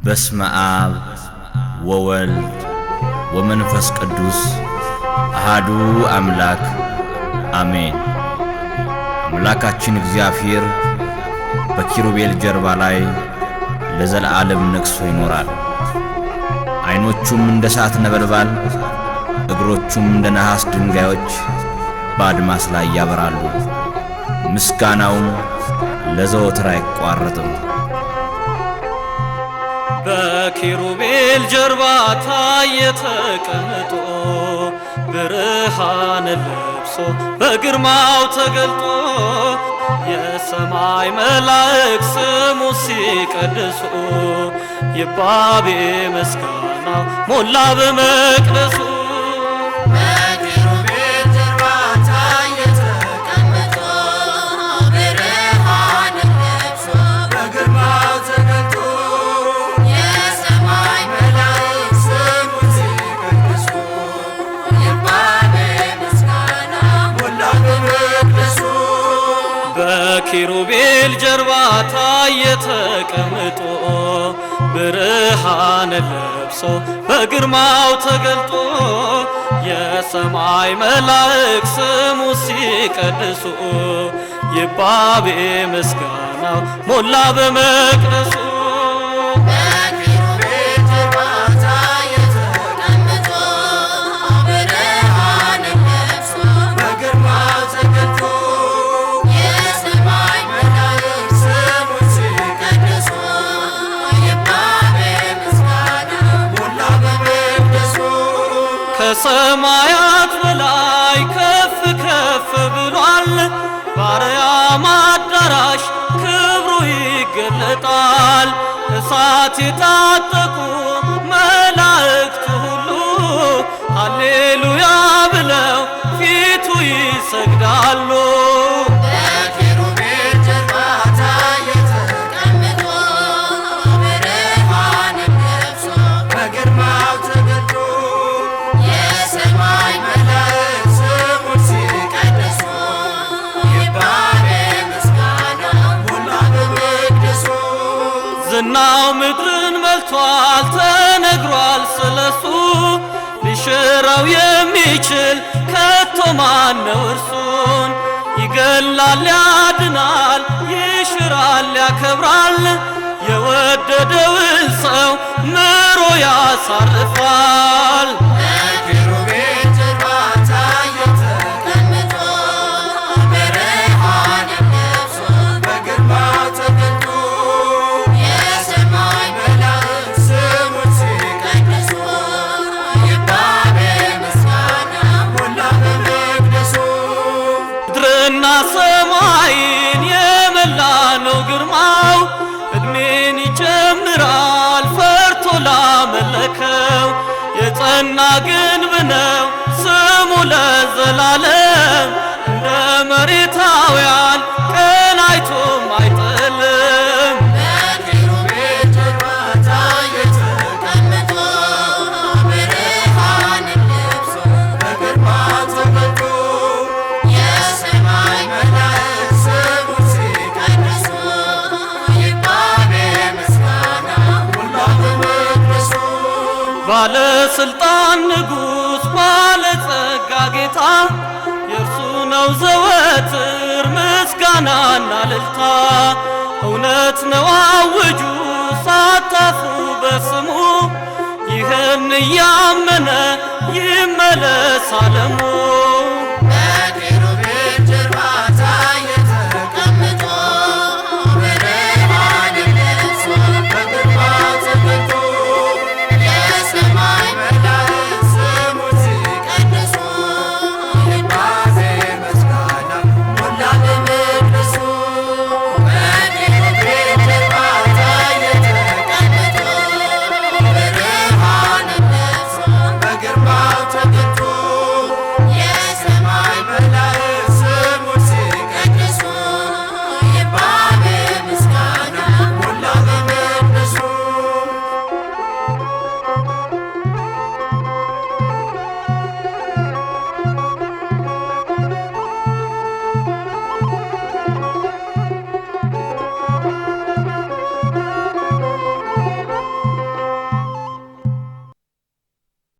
በስመ አብ ወወልድ ወመንፈስ ቅዱስ አሐዱ አምላክ አሜን። አምላካችን እግዚአብሔር በኪሩቤል ጀርባ ላይ ለዘላለም ነግሶ ይኖራል። ዓይኖቹም እንደ እሳት ነበልባል፣ እግሮቹም እንደ ነሐስ ድንጋዮች በአድማስ ላይ ያበራሉ። ምስጋናውም ለዘወትር አይቋረጥም። በኪሩቤል ጀርባ ታየ ተቀምጦ ብርሃን ለብሶ በግርማው ተገልጦ የሰማይ መላእክት ስሙ ሲቀድሱ ይባቤ ምስጋናው ሞላ በመቅደሱ። በኪሩቤል ጀርባ ታየ ተቀምጦ ብርሃን ለብሶ በግርማው ተገልጦ የሰማይ መላእክት ስሙ ሲቀድሱ ይባቤ ምስጋናው ሞላ በመቅደሱ። ከሰማያት በላይ ከፍ ከፍ ብሏል፣ በአርያም አዳራሽ ክብሩ ይገለጣል። እሳት የታጠቁ መላእክቱ ሁሉ ሃሌሉያ ብለው ፊቱ ይሰግዳሉ። ዝናው ምድርን መልቷል፣ ተነግሯል ስለሱ። ሊሽረው የሚችል ከቶ ማን ነው እርሱን? ይገላል፣ ያድናል፣ ይሽራል፣ ያከብራል። የወደደውን ሰው ምሮ ያሳርፋል። ምድርና ሰማይን የመላ ነው ግርማው። እድሜን ይጨምራል ፈርቶ ላመለከው። የጸና ግንብ ነው ስሙ ለዘላለም። እንደ መሬታውያን ቀን አይቶም አይጥልም። ባለስልጣን ንጉሥ ባለጸጋ ጌታ የእርሱ ነው ዘወትር ምስጋናና እልልታ። እውነት ነው አውጁ ሳታፍሩ በስሙ። ይህን እያመነ ይመለስ ዓለሙ።